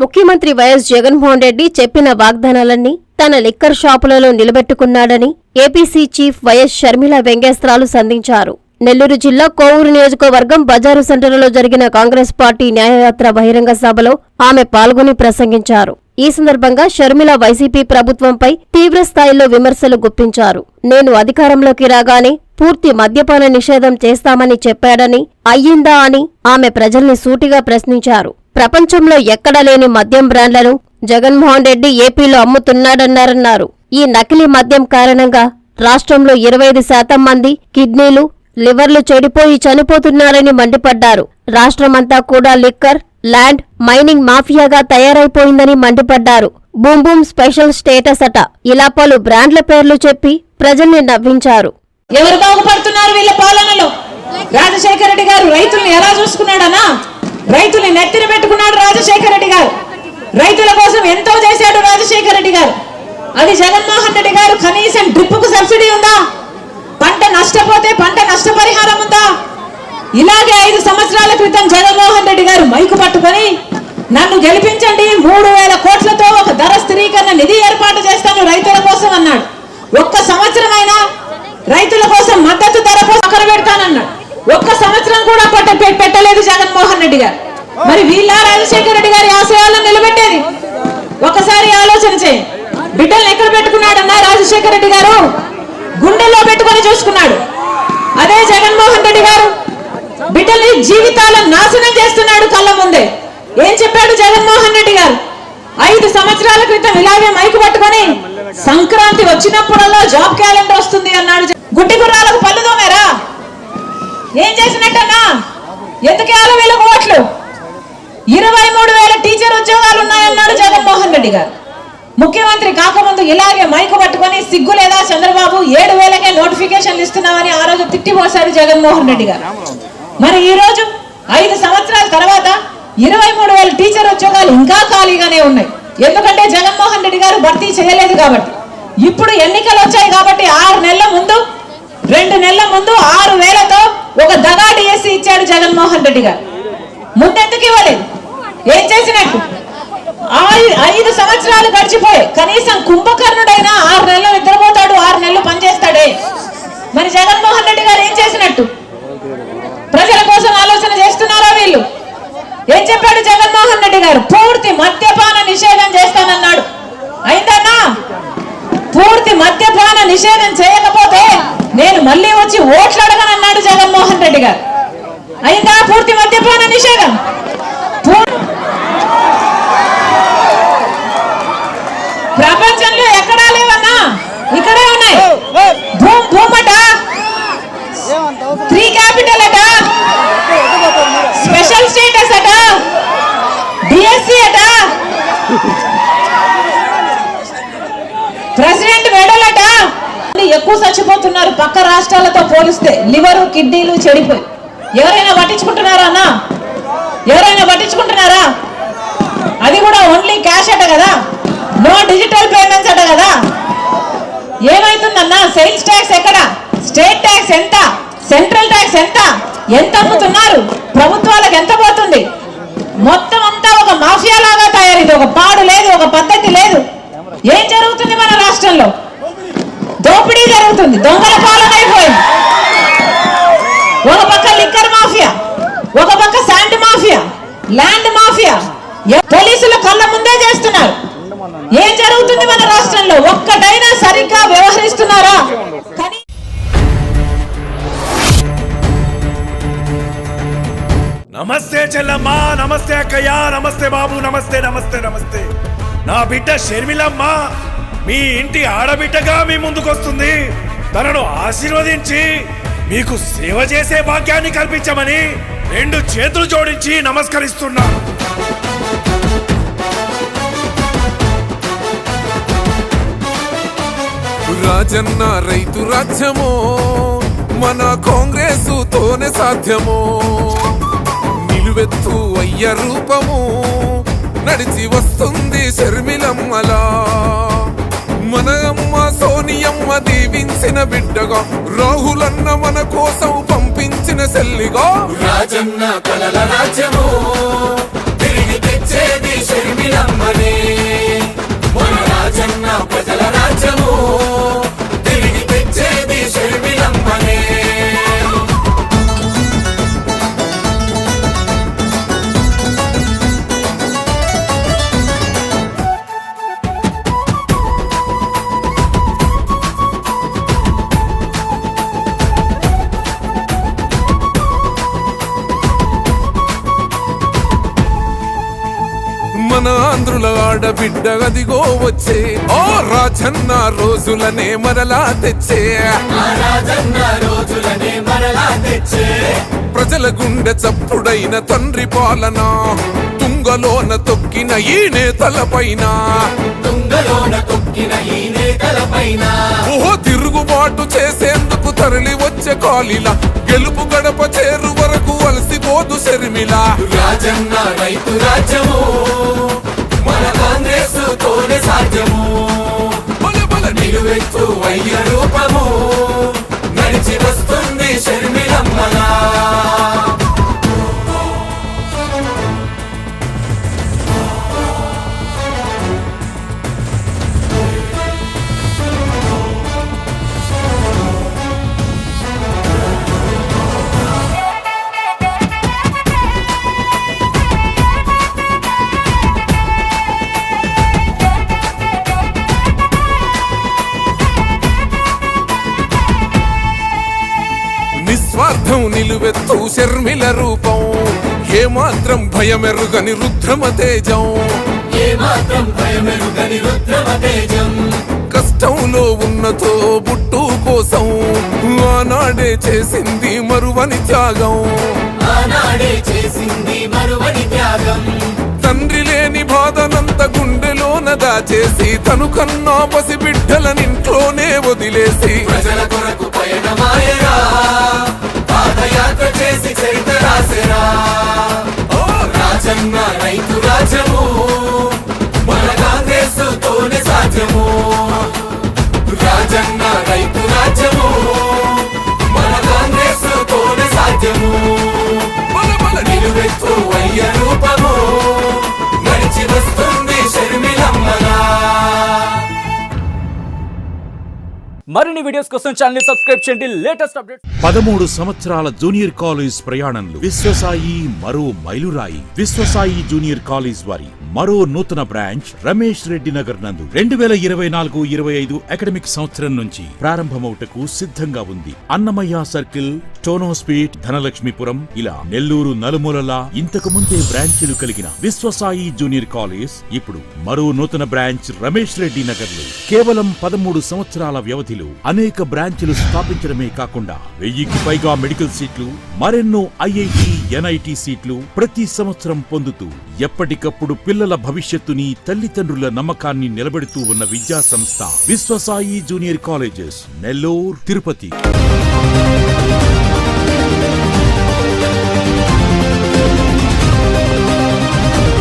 ముఖ్యమంత్రి వైఎస్ జగన్మోహన్ రెడ్డి చెప్పిన వాగ్దానాలన్నీ తన లిక్కర్ షాపులలో నిలబెట్టుకున్నాడని ఏపీసీ చీఫ్ వైఎస్ షర్మిల వ్యంగ్యాస్త్రాలు సంధించారు. నెల్లూరు జిల్లా కోవూరు నియోజకవర్గం బజారు సెంటర్లో జరిగిన కాంగ్రెస్ పార్టీ న్యాయయాత్ర బహిరంగ సభలో ఆమె పాల్గొని ప్రసంగించారు. ఈ సందర్భంగా షర్మిల వైసీపీ ప్రభుత్వంపై తీవ్ర స్థాయిలో విమర్శలు గుప్పించారు. నేను అధికారంలోకి రాగానే పూర్తి మద్యపాన నిషేధం చేస్తామని చెప్పాడని, అయ్యిందా అని ఆమె ప్రజల్ని సూటిగా ప్రశ్నించారు. ప్రపంచంలో ఎక్కడా లేని మద్యం బ్రాండ్లను జగన్మోహన్ రెడ్డి ఏపీలో అమ్ముతున్నాడన్నారన్నారు. ఈ నకిలీ మద్యం కారణంగా రాష్ట్రంలో 25% మంది కిడ్నీలు, లివర్లు చెడిపోయి చనిపోతున్నారని మండిపడ్డారు. రాష్ట్రమంతా కూడా లిక్కర్, ల్యాండ్, మైనింగ్ మాఫియాగా తయారైపోయిందని మండిపడ్డారు. బూమ్ బూమ్ స్పెషల్ స్టేటస్ అట, ఇలా పలు బ్రాండ్ల పేర్లు చెప్పి ప్రజల్ని నవ్వించారు. ఎవరు బాగుపడుతున్నారు వీళ్ళ పాలనలో? రాజశేఖర రెడ్డి గారు రైతుల్ని ఎలా చూసుకున్నాడనా? రైతుల్ని నెత్తిన పెట్టుకున్నాడు రాజశేఖర రెడ్డి గారు. రైతుల కోసం ఎంతో చేశాడు రాజశేఖర రెడ్డి గారు. అది జగన్మోహన్ రెడ్డి గారు కనీసం డ్రిప్పుకు సబ్సిడీ ఉందా? పంట నష్టపోతే పంట నష్టపరిహారం ఉందా? ఇలాగే 5 సంవత్సరాల క్రితం జగన్మోహన్ రెడ్డి గారు మైకు పట్టుకొని నన్ను గెలిపించండి, 3000 కోట్లతో ఒక ధర స్థిరీకరణ నిధి ఏర్పాటు చేస్తాను రైతుల కోసం అన్నాడు. ఒక్క సంవత్సరమైనా రైతుల కోసం మద్దతు ధర పక్కన పెడతానన్నాడు. ఒక్క సంవత్సరం కూడా పెట్టలేదు జగన్మోహన్ రెడ్డి గారు. మరి వీళ్ళ రాజశేఖర రెడ్డి గారి ఆశయాలను నిలబెట్టేది? ఒకసారి ఆలోచన చేయండి. బిడ్డల్ని ఎక్కడ పెట్టుకున్నాడన్నా రాజశేఖర రెడ్డి గారు? గుండెల్లో పెట్టుకొని చూసుకున్నాడు. అదే జగన్మోహన్ రెడ్డి గారు బిడ్డల్ని జీవితాలను నాశనం చేస్తున్నాడు కళ్ళ ముందే. ఏం చెప్పాడు జగన్మోహన్ రెడ్డి గారు? 5 సంవత్సరాల క్రితం ఇలాగే మైకు పట్టుకొని సంక్రాంతి వచ్చినప్పుడల్లా జాబ్ క్యాలెండర్ వస్తుంది అన్నాడు. గుడ్డి గుర్రాలకు పళ్ళు దోమేరా? ఏం చేసినట్టన్నా? ఎందుకేయాలి వీళ్ళకు ఓట్లు? 23,000 టీచర్ ఉద్యోగాలు ఉన్నాయన్నాడు జగన్మోహన్ రెడ్డి గారు. ముఖ్యమంత్రి కాకముందు ఇలాగే మైకు పట్టుకొని సిగ్గు లేదా చంద్రబాబు 7,000కే నోటిఫికేషన్లు ఇస్తున్నామని ఆ రోజు తిట్టిపోశాడు జగన్మోహన్ రెడ్డి గారు. మరి ఈ రోజు 5 సంవత్సరాల తర్వాత 23,000 టీచర్ ఉద్యోగాలు ఇంకా ఖాళీగానే ఉన్నాయి. ఎందుకంటే జగన్మోహన్ రెడ్డి గారు భర్తీ చేయలేదు కాబట్టి. ఇప్పుడు ఎన్నికలు వచ్చాయి కాబట్టి 6 నెలల ముందు 2 నెలల ముందు 6,000తో ఒక దగా డిఎస్సి ఇచ్చాడు జగన్మోహన్ రెడ్డి గారు. ముందెందుకు ఇవ్వలేదు? ఏం చేసినట్టు? 5 సంవత్సరాలు గడిచిపోయి కనీసం కుంభకర్ణుడైనా 6 నెలలు నిద్రపోతాడు, 6 నెలలు పనిచేస్తాడే. మరి జగన్మోహన్ రెడ్డి గారు ఏం చేసినట్టు? ప్రజల కోసం ఆలోచన చేస్తున్నారా వీళ్ళు? ఏం చెప్పాడు జగన్మోహన్ రెడ్డి గారు? పూర్తి మద్యపాన నిషేధం చేస్తానన్నాడు. అయిందన్నా? పూర్తి మద్యపాన నిషేధం చేయకపోతే నేను మళ్ళీ వచ్చి ఓట్లు అడగనన్నాడు జగన్మోహన్ రెడ్డి గారు. అయిందా పూర్తి మద్యపాన నిషేధం? ప్రపంచంలో ఎక్కడా లేవన్నా, ఇక్కడే ఉన్నాయి. భూమ్ అట, 3 క్యాపిటల్ అట, స్పెషల్ స్టేటస్ అట, డిఎస్సి అట, ప్రెసిడెంట్ మెడల్ అట. ఎక్కువ చచ్చిపోతున్నారు పక్క రాష్ట్రాలతో పోలిస్తే. లివరు, కిడ్నీలు చెడిపోయి. ఎవరైనా పట్టించుకుంటున్నారా అన్నా? ఎవరైనా పట్టించుకుంటున్నారా? అది కూడా ఓన్లీ క్యాష్ అట కదా, నో డిజిటల్ పేమెంట్స్ అట కదా. ఏమైతుందన్నా? సేల్స్ ట్యాక్స్ ఎక్కడ? స్టేట్ ట్యాక్స్ ఎంత? సెంట్రల్ ట్యాక్స్ ఎంత? ఎంత అమ్ముతున్నారు? ప్రభుత్వాలకు ఎంత పోతుంది? మొత్తం అంతా ఒక మాఫియా లాగా తయారైంది. ఒక పాడు లేదు, ఒక పద్ధతి లేదు. ఏం జరుగుతుంది మన రాష్ట్రంలో? దోపిడీ జరుగుతుంది, దొంగల పాలన అయిపోయింది. ఒక పక్క లిక్కర్ మాఫియా, ఒక పక్క శాండ్ మాఫియా, ల్యాండ్ మాఫియా. పోలీసులు కళ్ళ ముందే చేస్తున్నారు. ఏం జరుగుతుంది మన రాష్ట్రంలో? ఒక్కటైనా సరిగ్గా వ్యవహరిస్తున్నారా? నమస్తే చెల్లమ్మా, నమస్తే అక్కయ్య, నమస్తే బాబు, నమస్తే నమస్తే నమస్తే. నా బిడ్డ షర్మిలమ్మ మీ ఇంటి ఆడబిడ్డగా మీ ముందుకొస్తుంది. తనను ఆశీర్వదించి మీకు సేవ చేసే భాగ్యాన్ని కల్పించమని 2 చేతులు జోడించి నమస్కరిస్తున్నా. రాజన్న రైతు రాజ్యమో మన కాంగ్రెస్ తోనే సాధ్యమో. నిలువెత్తు అయ్య రూపము నడిచి వస్తుంది షర్మిలమ్మలా. మన అమ్మ సోనియమ్మ దీవించిన బిడ్డగా, రాహులన్న మన కోసం పంపించిన సెల్లిగా. రాజన్న కలల రాజ్యము తిరిగి తెచ్చేది షర్మిలమ్మనే మన రాజన్న ప్రజల రాజ్యము తిరిగి తెచ్చేది షర్మిలమ్మనే. మన ఆంధ్రుల ఆడబిడ్డ అదిగో వచ్చే ఓ రాజన్న రోజులనే మరలా తెచ్చే ప్రజల గుండె చప్పుడైన తండ్రి పాలన తుంగలోన తొక్కిన ఈ నేతలపైన ఓహో తిరుగుబాటు చేసేందుకు తరలి వచ్చే కాలిలా గెలుపు గడప చేరు వరకు అలసిపోదు షర్మిల. రాజన్న రైతు రాజ్యము మన కాంగ్రెస్ తోనే సాధ్యము బల బల నిలువెత్తు వయ్య రూపము నడిచి వస్తుంది షర్మిలమ్మలా. నిస్వార్థం నిలువెత్తు షర్మిల రూపం ఏమాత్రం భయమెరుగని రుద్రమ తేజం కష్టంలో ఉన్నతో బుట్టు కోసం ఆనాడే చేసింది మరువని త్యాగం తండ్రి లేని బాధనంత గుండెలోన దాచేసి తను కన్నా పసి బిడ్డలనింట్లోనే వదిలేసి ప్రజల కొరకు పయనమాయరా పాదయాత్ర చేసి చరిత్ర రాసెరా. రాజన్న రైతు రాజ్యము మన కాంగ్రెస్ తోనే సాధ్యము. రాజన్న రైతు రాజ్యము మన కాంగ్రెస్ తోనే సాధ్యము బల బల నిలువెత్తు వయ్య రూపము నడిచి వస్తుంది షర్మిలమ్మలా. మరిన్ని వీడియోస్ కోసం ఛానల్ ని సబ్స్క్రైబ్ చేయండి. లేటెస్ట్ అప్డేట్స్ 13 సంవత్సరాల జూనియర్ కాలేజ్ ప్రయాణంలో విశ్వసాయి మరో మైలురాయి. విశ్వసాయి జూనియర్ కాలేజ్ వారి మరో నూతన బ్రాంచ్ రమేష్ రెడ్డి నగర్ నందు 2024-25 అకాడమిక్ సంవత్సరం నుంచి ప్రారంభమవుటకు సిద్ధంగా ఉంది. అన్నమయ్య సర్కిల్, టోనోస్పీట్, ధనలక్ష్మీపురం ఇలా నెల్లూరు నలుమూలలా ఇంతకు ముందే బ్రాంచీలు కలిగిన విశ్వసాయి జూనియర్ కాలేజ్ ఇప్పుడు మరో నూతన బ్రాంచ్ రమేష్ రెడ్డి నగర్ లో కేవలం 13 సంవత్సరాల వ్యవధిలో అనేక బ్రాంచ్లు స్థాపించడమే కాకుండా 1000కి పైగా మెడికల్ సీట్లు, మరెన్నో ఐఐటి, ఎన్ఐటి సీట్లు ప్రతి సంవత్సరం పొందుతూ ఎప్పటికప్పుడు పిల్లల భవిష్యత్తుని, తల్లిదండ్రుల నమ్మకాన్ని నిలబెడుతూ ఉన్న విద్యా సంస్థ విశ్వసాయి జూనియర్ కాలేజెస్, నెల్లూరు, తిరుపతి.